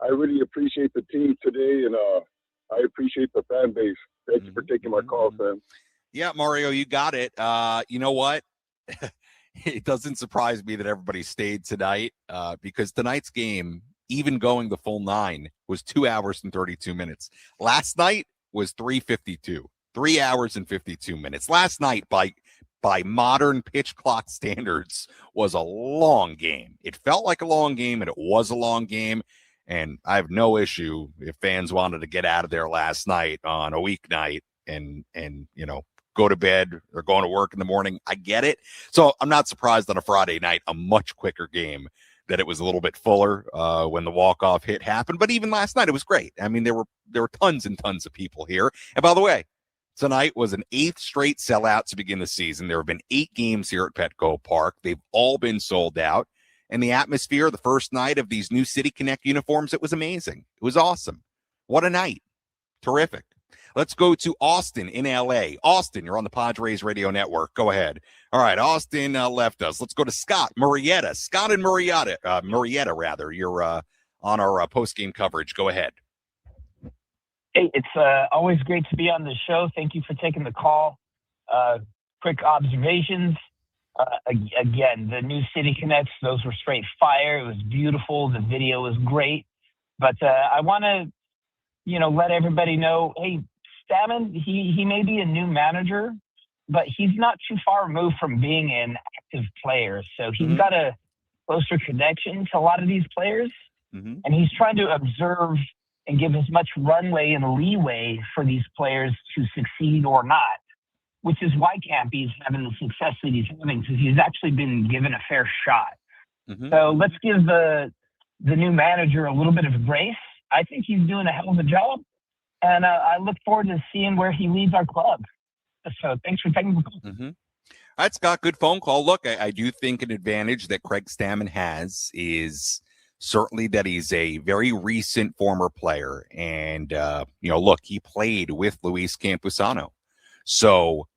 I really appreciate the team today, and I appreciate the fan base. Thank you for taking my call, Sam. Yeah, Mario, you got it. You know what? It doesn't surprise me that everybody stayed tonight because tonight's game, even going the full 9, was 2 hours and 32 minutes. Last night was 3:52, 3 hours and 52 minutes. Last night, by modern pitch clock standards, was a long game. It felt like a long game, and it was a long game. And I have no issue if fans wanted to get out of there last night on a weeknight and go to bed or going to work in the morning. I get it. So I'm not surprised on a Friday night, a much quicker game, that it was a little bit fuller when the walk-off hit happened. But even last night, it was great. I mean, there were tons and tons of people here. And by the way, tonight was an 8th straight sellout to begin the season. There have been 8 games here at Petco Park. They've all been sold out. And the atmosphere the first night of these new City Connect uniforms, it was amazing. It was awesome. What a night. Terrific. Let's go to Austin in LA. Austin, you're on the Padres Radio Network. Go ahead. All right, Austin left us. Let's go to Scott Murrieta. Scott and Murrieta, rather. You're on our post-game coverage. Go ahead. Hey, it's always great to be on the show. Thank you for taking the call. Quick observations. Again, the new City Connects, those were straight fire. It was beautiful. The video was great. But I want to, let everybody know, hey, Stammen, he may be a new manager, but he's not too far removed from being an active player. So he's got a closer connection to a lot of these players. And he's trying to observe and give as much runway and leeway for these players to succeed or not, which is why Campy's having the success that he's having, because he's actually been given a fair shot. So let's give the new manager a little bit of grace. I think he's doing a hell of a job, and I look forward to seeing where he leads our club. So thanks for taking the call. All right, Scott, good phone call. Look, I do think an advantage that Craig Stammen has is certainly that he's a very recent former player. And, look, he played with Luis Campusano. So,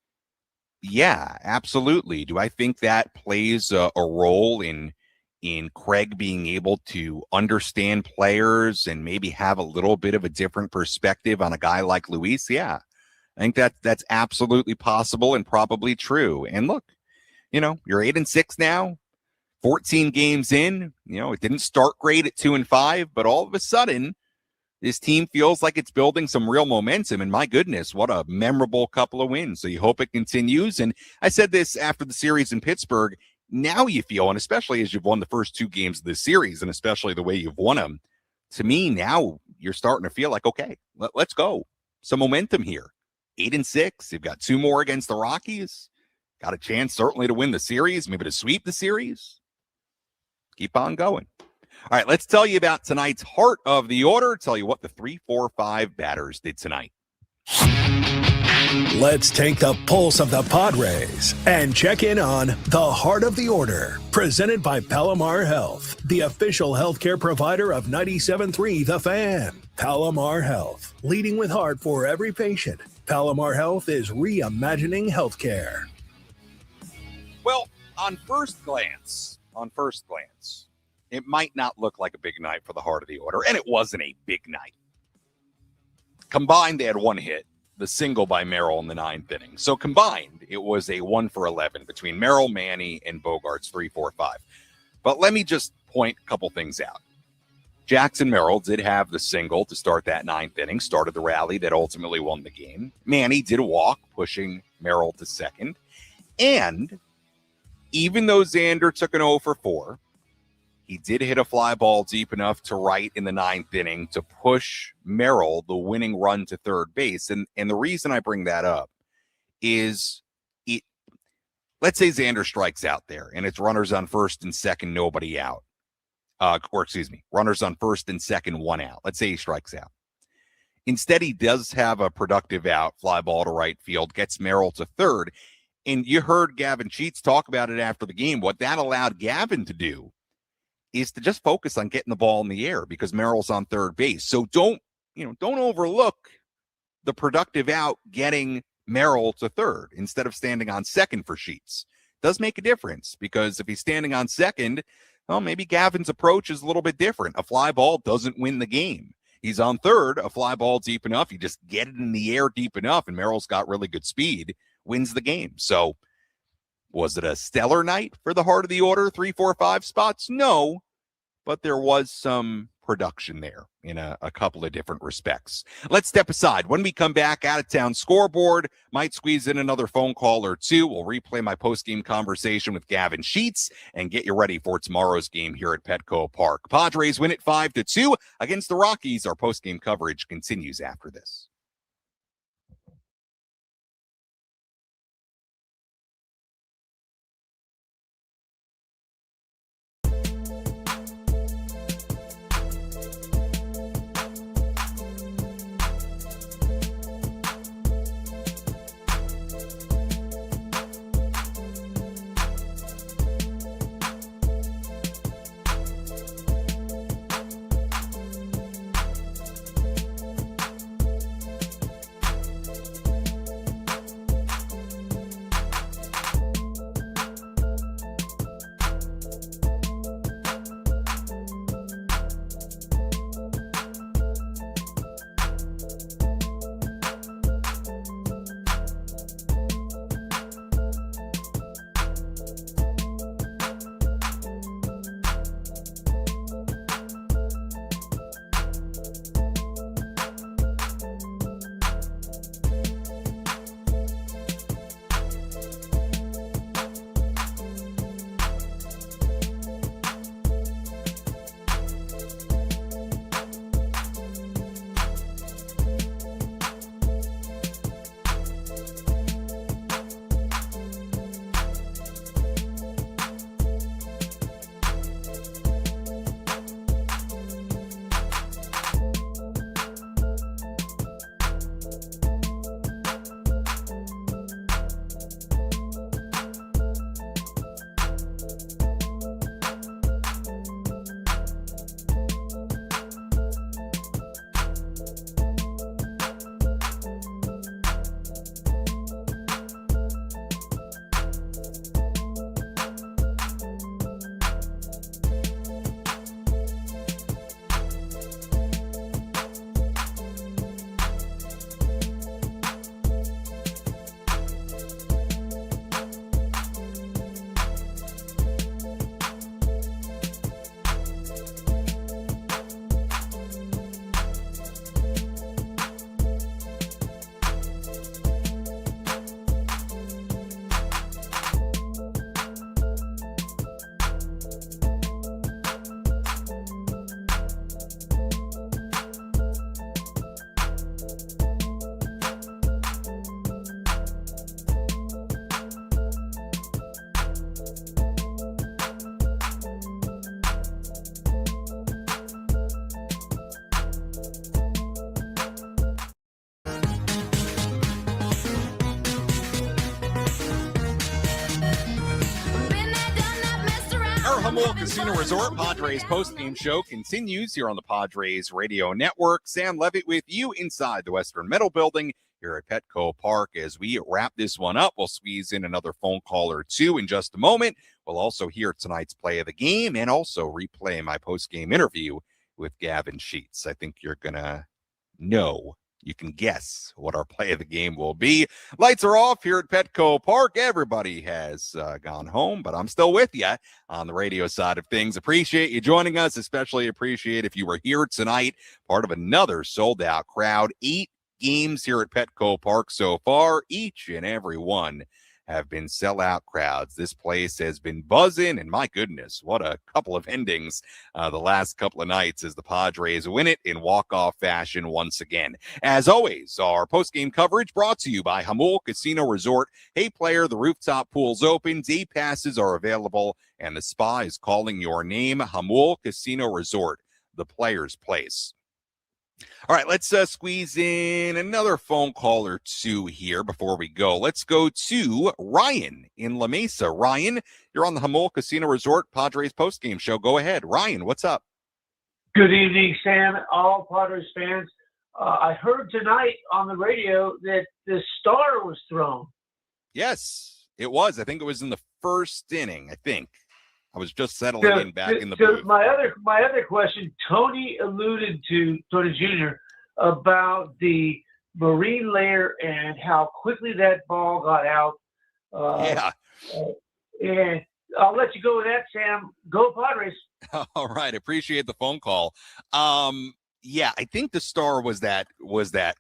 yeah, absolutely. Do I think that plays a role in Craig being able to understand players and maybe have a little bit of a different perspective on a guy like Luis? Yeah, I think that's absolutely possible and probably true. And look, you're 8-6 now, 14 games in. It didn't start great at 2-5, but all of a sudden, this team feels like it's building some real momentum. And my goodness, what a memorable couple of wins. So you hope it continues. And I said this after the series in Pittsburgh. Now you feel, and especially as you've won the first 2 games of this series, and especially the way you've won them, to me, now you're starting to feel like, okay, let's go. Some momentum here. 8-6. You've got 2 more against the Rockies. Got a chance certainly to win the series, maybe to sweep the series. Keep on going. All right, let's tell you about tonight's heart of the order. Tell you what the 3-4-5 batters did tonight. Let's take the pulse of the Padres and check in on the heart of the order. Presented by Palomar Health, the official healthcare provider of 97.3 The Fan. Palomar Health, leading with heart for every patient. Palomar Health is reimagining healthcare. Well, on first glance, it might not look like a big night for the heart of the order, and it wasn't a big night. Combined, they had 1 hit, the single by Merrill in the 9th inning. So combined, it was a 1-for-11 between Merrill, Manny, and Bogart's 3-4-5. But let me just point a couple things out. Jackson Merrill did have the single to start that 9th inning, started the rally that ultimately won the game. Manny did walk, pushing Merrill to second. And even though Xander took an 0-for-4, he did hit a fly ball deep enough to right in the 9th inning to push Merrill the winning run to third base. And the reason I bring that up is let's say Xander strikes out there and it's runners on first and second, nobody out. Runners on first and second, 1 out. Let's say he strikes out. Instead, he does have a productive out, fly ball to right field, gets Merrill to third. And you heard Gavin Sheets talk about it after the game. What that allowed Gavin to do is to just focus on getting the ball in the air because Merrill's on third base. So don't overlook the productive out getting Merrill to third instead of standing on second for Sheets. Does make a difference because if he's standing on second, well, maybe Gavin's approach is a little bit different. A fly ball doesn't win the game. He's on third, a fly ball deep enough. You just get it in the air deep enough, and Merrill's got really good speed, wins the game. So was it a stellar night for the heart of the order, 3, 4, 5 spots? No, but there was some production there in a couple of different respects. Let's step aside. When we come back, out of town scoreboard, might squeeze in another phone call or two. We'll replay my post-game conversation with Gavin Sheets and get you ready for tomorrow's game here at Petco Park. Padres win it 5-2 against the Rockies. Our post-game coverage continues after this. Jamul Casino Resort Padres postgame show continues here on the Padres Radio Network. Sam Levitt with you inside the Western Metal Building here at Petco Park. As we wrap this one up, we'll squeeze in another phone call or two in just a moment. We'll also hear tonight's play of the game and also replay my postgame interview with Gavin Sheets. I think you're going to know. You can guess what our play of the game will be. Lights are off here at Petco Park. Everybody has gone home, but I'm still with you on the radio side of things. Appreciate you joining us, especially appreciate if you were here tonight, part of another sold-out crowd. 8 games here at Petco Park so far. Each and every one have been sellout crowds. This place has been buzzing, and my goodness, what a couple of endings the last couple of nights as the Padres win it in walk-off fashion once again. As always, our post-game coverage brought to you by Jamul Casino Resort. Hey, player, the rooftop pool's open, day passes are available, and the spa is calling your name. Jamul Casino Resort, the player's place. All right, let's squeeze in another phone call or two here before we go. Let's go to Ryan in La Mesa. Ryan, you're on the Jamul Casino Resort Padres postgame show. Go ahead. Ryan, what's up? Good evening, Sam, all Padres fans. I heard tonight on the radio that the star was thrown. Yes, it was. I think it was in the first inning, I think. I was just settling in back in the booth. My other question, Tony alluded to, Tony Jr., about the marine layer and how quickly that ball got out. And I'll let you go with that, Sam. Go Padres. All right. Appreciate the phone call. Yeah, I think the star was that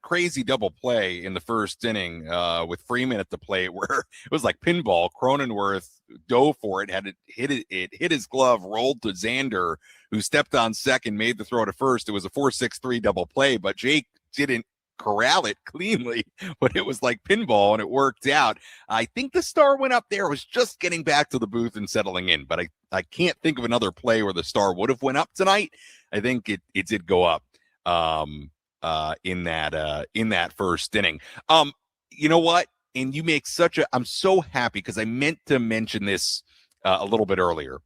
crazy double play in the first inning with Freeman at the plate where it was like pinball. Cronenworth dove for it, hit his glove, rolled to Xander, who stepped on second, made the throw to first. It was a 4-6-3 double play, but Jake didn't corral it cleanly, but it was like pinball and it worked out. I think the star went up there. Was just getting back to the booth and settling in, but I can't think of another play where the star would have went up tonight. I think it did go up in that first inning. You know what? And you make I'm so happy because I meant to mention this a little bit earlier.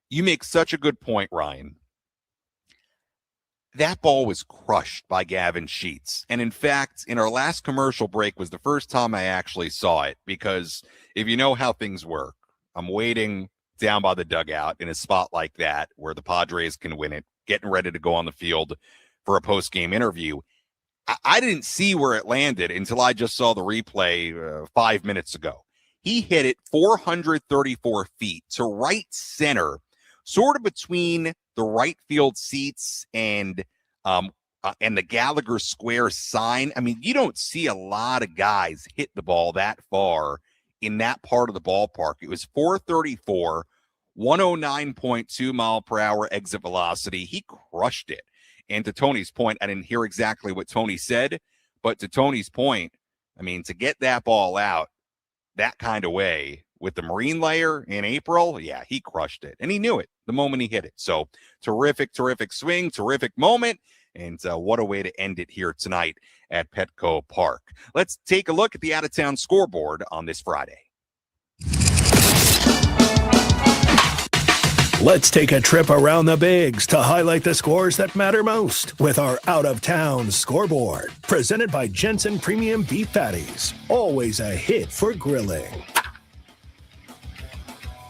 You make such a good point, Ryan. That ball was crushed by Gavin Sheets. And in fact, in our last commercial break was the first time I actually saw it, because if you know how things work, I'm waiting down by the dugout in a spot like that where the Padres can win it, getting ready to go on the field for a post-game interview. I didn't see where it landed until I just saw the replay 5 minutes ago. He hit it 434 feet to right center, sort of between the right field seats and the Gallagher Square sign. I mean, you don't see a lot of guys hit the ball that far in that part of the ballpark. It was 434, 109.2 mile per hour exit velocity. He crushed it. And to Tony's point, I didn't hear exactly what Tony said, but to Tony's point, I mean, to get that ball out that kind of way with the marine layer in April, yeah, he crushed it. And he knew it the moment he hit it. So terrific swing, terrific moment. And what a way to end it here tonight at Petco Park. Let's take a look at the out-of-town scoreboard on this Friday. Let's take a trip around the bigs to highlight the scores that matter most with our out-of-town scoreboard. Presented by Jensen Premium Beef Patties. Always a hit for grilling.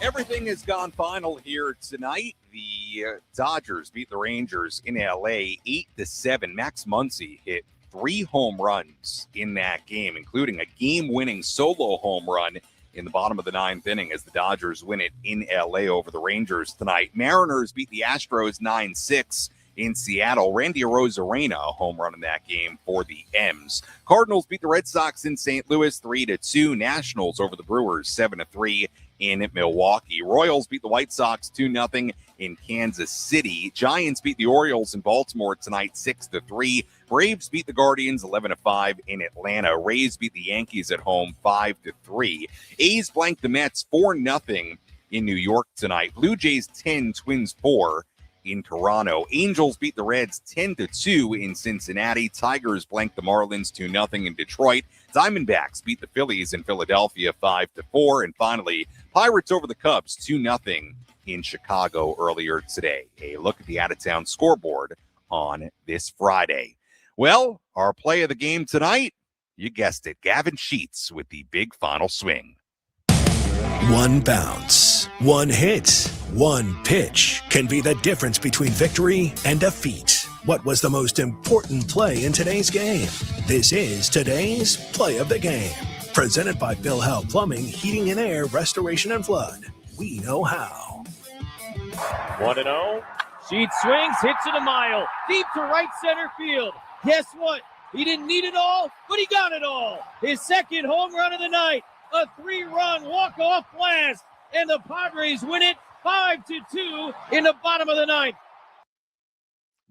Everything has gone final here tonight. The Dodgers beat the Rangers in LA 8-7. Max Muncy hit 3 home runs in that game, including a game-winning solo home run in the bottom of the 9th inning as the Dodgers win it in LA over the Rangers tonight. Mariners beat the Astros 9-6 in Seattle. Randy Arozarena, a home run in that game for the M's. Cardinals beat the Red Sox in St. Louis 3-2. Nationals over the Brewers 7-3 in Milwaukee. Royals beat the White Sox 2-0 in Kansas City. Giants beat the Orioles in Baltimore tonight 6-3. Braves beat the Guardians 11-5 in Atlanta. Rays beat the Yankees at home 5-3. A's blanked the Mets 4-0 in New York tonight. Blue Jays 10, Twins 4 in Toronto. Angels beat the Reds 10-2 in Cincinnati. Tigers blanked the Marlins 2-0 in Detroit. Diamondbacks beat the Phillies in Philadelphia 5-4. And finally, Pirates over the Cubs 2-0 in Chicago earlier today. A look at the out-of-town scoreboard on this Friday. Well, our play of the game tonight, you guessed it, Gavin Sheets with the big final swing. One bounce, one hit, one pitch can be the difference between victory and defeat. What was the most important play in today's game? This is today's play of the game. Presented by Bill Howe Plumbing, Heating and Air, Restoration and Flood. We know how. 1-0. Sheets swings, hits it a mile, deep to right center field. Guess what? He didn't need it all, but he got it all. His second home run of the night, a 3-run walk-off blast, and the Padres win it 5-2 in the bottom of the ninth.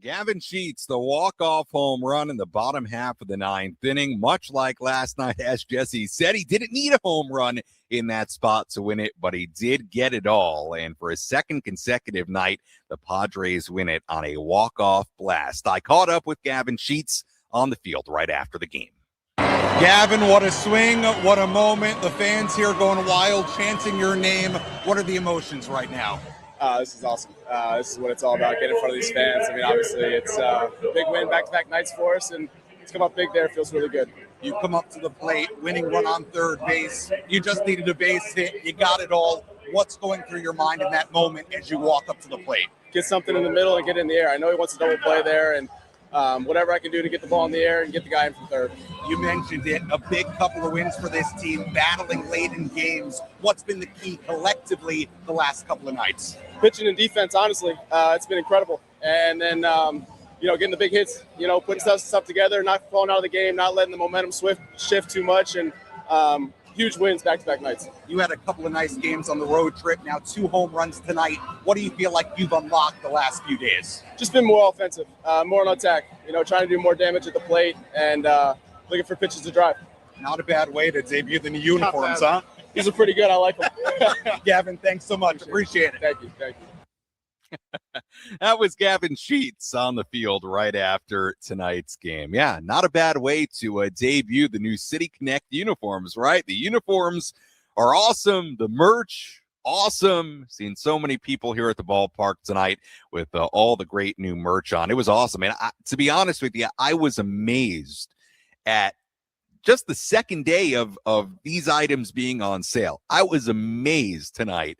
Gavin Sheets, the walk-off home run in the bottom half of the ninth inning. Much like last night, as Jesse said, he didn't need a home run in that spot to win it, but he did get it all. And for a second consecutive night, the Padres win it on a walk-off blast. I caught up with Gavin Sheets on the field right after the game. Gavin, what a swing, what a moment. The fans here going wild, chanting your name. What are the emotions right now? This is awesome. This is what it's all about, getting in front of these fans. I mean, obviously, it's a big win, back-to-back nights for us, and it's come up big there. It feels really good. You come up to the plate, winning run on third base. You just needed a base hit. You got it all. What's going through your mind in that moment as you walk up to the plate? Get something in the middle and get in the air. I know he wants a double play there, and whatever I can do to get the ball in the air and get the guy in from third. You mentioned it, a big couple of wins for this team, battling late in games. What's been the key collectively the last couple of nights? Pitching and defense, honestly, it's been incredible. And then, getting the big hits, putting stuff together, not falling out of the game, not letting the momentum shift too much, and huge wins back-to-back nights. You had a couple of nice games on the road trip, now 2 home runs tonight. What do you feel like you've unlocked the last few days? Just been more offensive, more on attack, trying to do more damage at the plate and looking for pitches to drive. Not a bad way to debut the new uniforms, huh? These are pretty good. I like them. Gavin, thanks so much. Appreciate it. Thank you. That was Gavin Sheets on the field right after tonight's game. Yeah, not a bad way to debut the new City Connect uniforms, right? The uniforms are awesome. The merch, awesome. Seen so many people here at the ballpark tonight with all the great new merch on. It was awesome. And to be honest with you, I was amazed at just the second day of these items being on sale. I was amazed tonight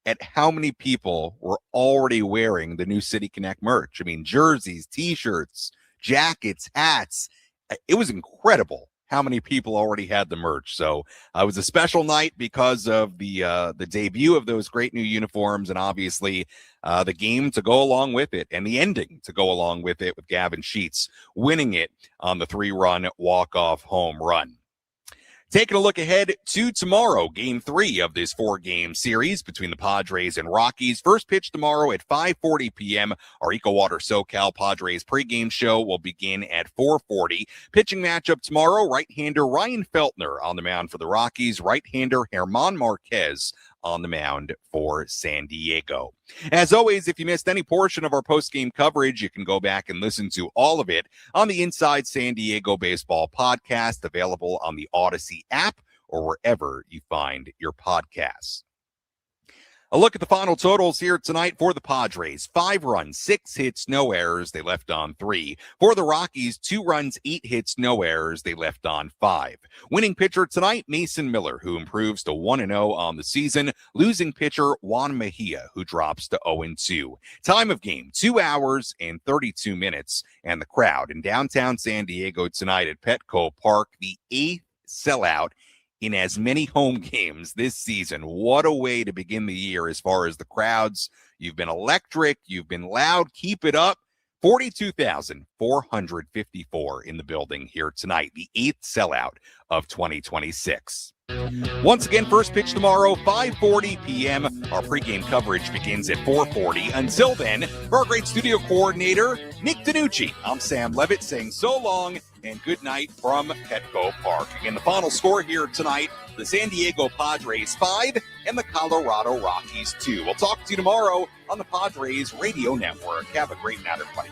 at how many people were already wearing the new City Connect merch. I mean, jerseys, T-shirts, jackets, hats. It was incredible how many people already had the merch. So it was a special night because of the debut of those great new uniforms, and obviously the game to go along with it, and the ending to go along with it, with Gavin Sheets winning it on the 3-run walk-off home run. Taking a look ahead to tomorrow, Game 3 of this 4-game series between the Padres and Rockies. First pitch tomorrow at 5:40 p.m. Our EcoWater SoCal Padres pregame show will begin at 4:40. Pitching matchup tomorrow, right-hander Ryan Feltner on the mound for the Rockies, right-hander German Marquez on the mound for San Diego. As always, if you missed any portion of our post-game coverage, you can go back and listen to all of it on the Inside San Diego Baseball podcast, available on the Odyssey app or wherever you find your podcasts. A look at the final totals here tonight for the Padres. 5 runs, 6 hits, no errors. They left on 3. For the Rockies, 2 runs, 8 hits, no errors. They left on 5. Winning pitcher tonight, Mason Miller, who improves to 1-0 on the season. Losing pitcher, Juan Mejia, who drops to 0-2. Time of game, 2 hours and 32 minutes. And the crowd in downtown San Diego tonight at Petco Park, the 8th sellout in as many home games this season. What a way to begin the year as far as the crowds. You've been electric. You've been loud. Keep it up. 42,454 in the building here tonight, the 8th sellout of 2026. Once again, first pitch tomorrow, 5:40 p.m. Our pregame coverage begins at 4:40. Until then, for our great studio coordinator, Nick Danucci, I'm Sam Levitt saying so long and good night from Petco Park. Again, the final score here tonight, the San Diego Padres 5 and the Colorado Rockies 2. We'll talk to you tomorrow on the Padres Radio Network. Have a great night, everybody.